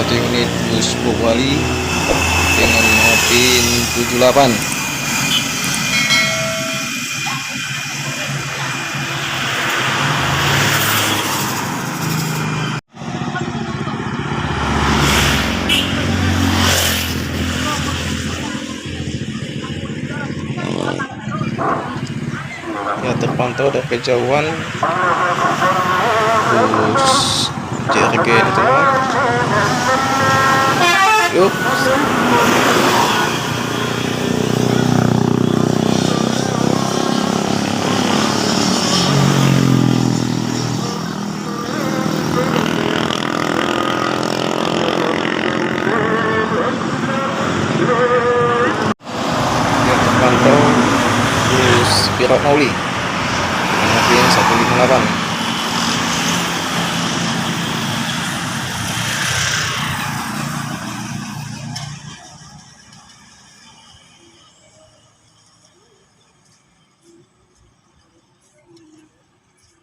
1 unit bus Bokwali dengan pin 78. Ya, terpantau dari kejauhan bus JRG ini teman. Yuk. Ya, terpantau bus Pilot Mauli dengan pin 158.